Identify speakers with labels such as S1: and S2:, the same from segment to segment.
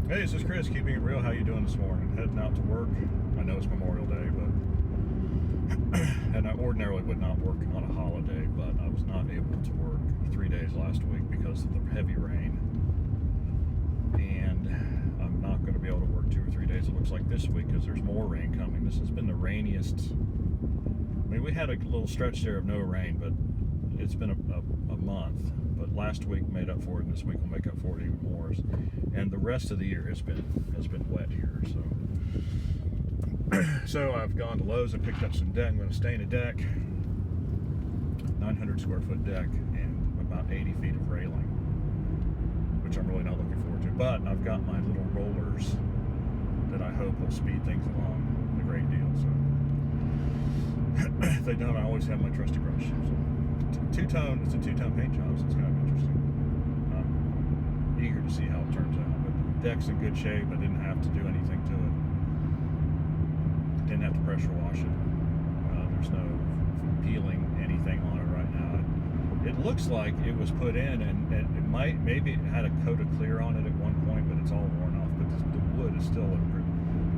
S1: Hey, this is Chris, keeping it real. How you doing this morning? Heading out to work. I know it's Memorial Day, but and I ordinarily would not work on a holiday, but I was not able to work 3 days last week because of the heavy rain, and I'm not going to be able to work 2 or 3 days. It looks like this week because there's more rain coming. This has been the rainiest. I mean, we had a little stretch there of no rain, but it's been a month. But last week made up for it, and this week will make up for it even more. And the rest of the year has been wet here. So I've gone to Lowe's and picked up some deck. I'm going to stain a deck, 900 square foot deck, and about 80 feet of railing, which I'm really not looking forward to. But I've got my little rollers that I hope will speed things along a great deal. So if they don't, I always have my trusty brush. So two-tone, it's a two-tone paint job, so it's kind of interesting. I'm eager to see how it turns out. But the deck's in good shape. I didn't have to do anything to it. Didn't have to pressure wash it. There's no peeling anything on it right now. It looks like it was put in, and it maybe it had a coat of clear on it at one point, but it's all worn off. But the wood is still in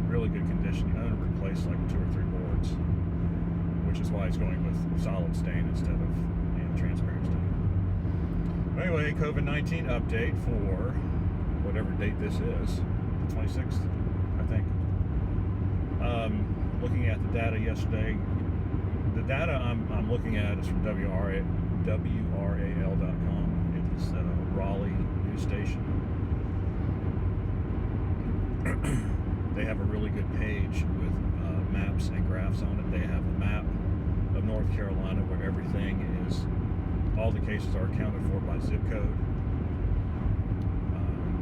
S1: really good condition. You know, to replace like 2 or 3 boards, which is why it's going with solid stain instead of transparent stain. Anyway, COVID-19 update for whatever date this is, the 26th, I think. Looking at the data yesterday, the data I'm looking at is from WRAL.com. It is a Raleigh news station. They have a really good page with maps and graphs on it. They have a map of North Carolina where everything is, all the cases are accounted for by zip code.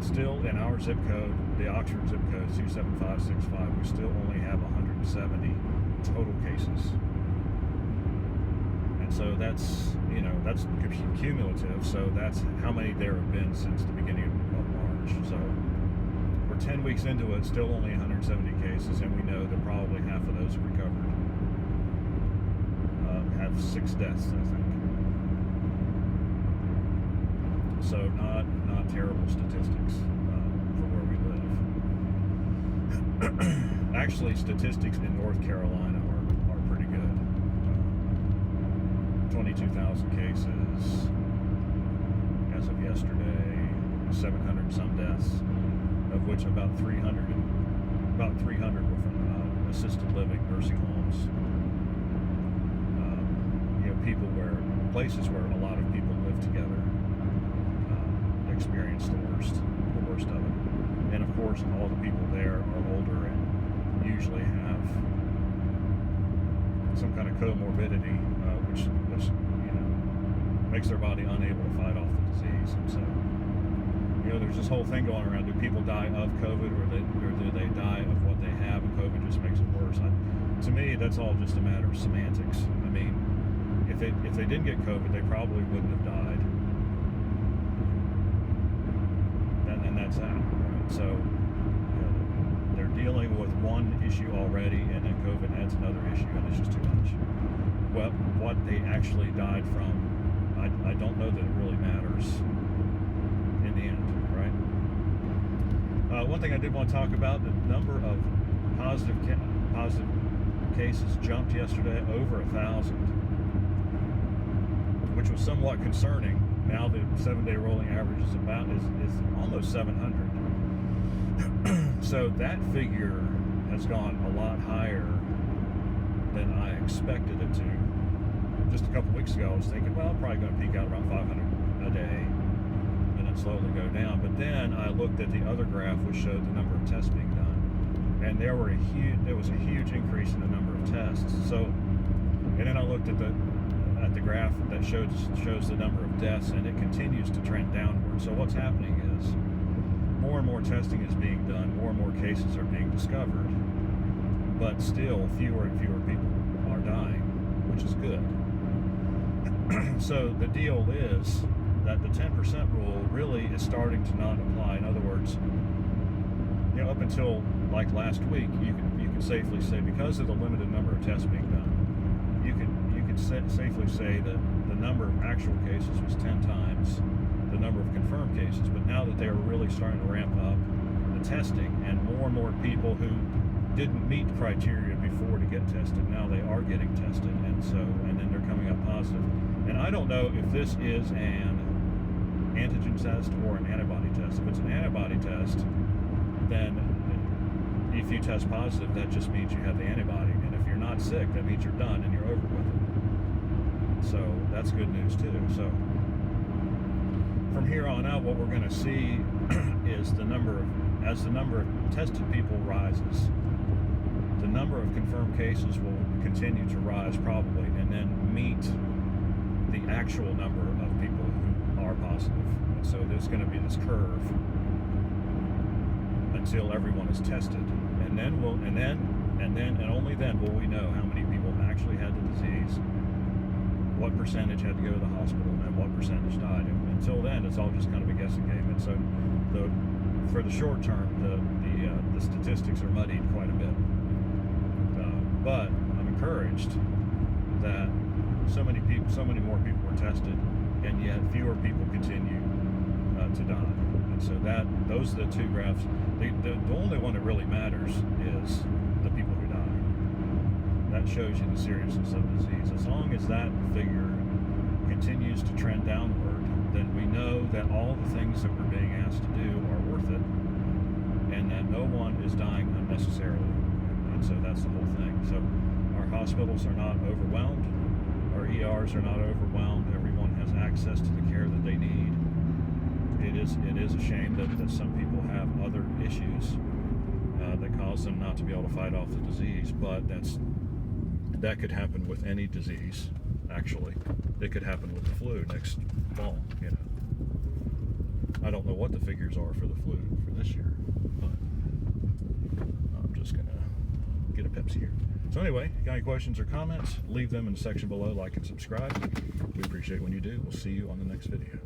S1: Still in our zip code, the Oxford zip code 27565, we still only have 170 total cases. And so that's cumulative, so that's how many there have been since the beginning of March. So we're 10 weeks into it, still only 170 cases, and we know that probably half of those are recovered. Have 6 deaths, I think. So not terrible statistics for where we live. Actually, statistics in North Carolina are pretty good. 22,000 cases as of yesterday, 700 some deaths, of which about 300 were from assisted living, nursing homes. Places where a lot of people live together experience the worst of it. And of course, all the people there are older and usually have some kind of comorbidity, which makes their body unable to fight off the disease. And so, there's this whole thing going around: do people die of COVID, or do they die of what they have, and COVID just makes it worse? To me, that's all just a matter of semantics. I mean, if they didn't get COVID, they probably wouldn't have died. And that's that. Right? So they're dealing with one issue already, and then COVID adds another issue, and it's just too much. Well, what they actually died from, I don't know that it really matters in the end, right? One thing I did want to talk about: the number of positive cases jumped yesterday over 1,000, which was somewhat concerning. Now the 7-day rolling average is almost 700. So that figure has gone a lot higher than I expected it to. Just a couple weeks ago, I was thinking, well, I'm probably going to peak out around 500 a day and then slowly go down. But then I looked at the other graph, which showed the number of tests being done, and there was a huge increase in the number of tests. So, and then I looked at the graph that shows the number of deaths, and it continues to trend downward. So what's happening is more and more testing is being done, more and more cases are being discovered, but still fewer and fewer people are dying, which is good. So the deal is that the 10% rule really is starting to not apply. In other words, up until like last week, you can safely say, because of the limited number of tests being done, you can safely say that the number of actual cases was 10 times the number of confirmed cases. But now that they are really starting to ramp up, the testing, and more people who didn't meet criteria before to get tested, now they are getting tested, and then they're coming up positive. And I don't know if this is an antigen test or an antibody test. If it's an antibody test, then if you test positive, that just means you have the antibody, and if you're not sick, that means you're done and you're over with it. So that's good news too. So from here on out, what we're going to see is as the number of tested people rises, the number of confirmed cases will continue to rise probably, and then meet the actual number of people who are positive. And so there's going to be this curve until everyone is tested, and then only then will we know how many people actually had the disease, what percentage had to go to the hospital, and what percentage died. And until then, it's all just kind of a guessing game. And so for the short term, the statistics are muddied quite a bit. But I'm encouraged that so many more people were tested, and yet fewer people continue to die. And so those are the two graphs. The only one that really matters is the people who die. That shows you the seriousness of the disease. As long as that figure continues to trend downward, then we know that all the things that we're being asked to do are worth it, and that no one is dying unnecessarily. And so that's the whole thing. So our hospitals are not overwhelmed, our ERs are not overwhelmed, everyone has access to the care that they need. It is a shame that some people have other issues that cause them not to be able to fight off the disease, but that could happen with any disease. Actually, it could happen with the flu next fall. I don't know what the figures are for the flu for this year, but I'm just gonna get a Pepsi here. So anyway, got any questions or comments, leave them in the section below, like and subscribe. We appreciate it when you do. We'll see you on the next video.